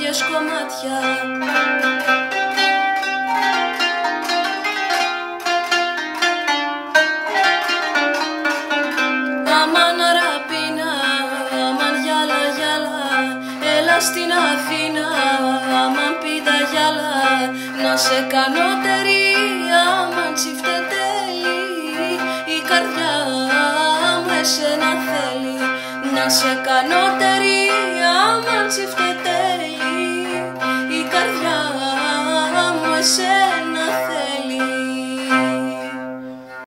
φεύγες κομμάτια. Αμάν αραπίνα, αμάν γιάλα γιάλα, έλα στην Αθήνα, αμάν πίτα γιάλα. Να σε κάνω τερί, αμάν τσιφτετέλη, η καρδιά μου εσένα θέλει. Να σε κάνω τερί, αμάν τσιφτετέλη.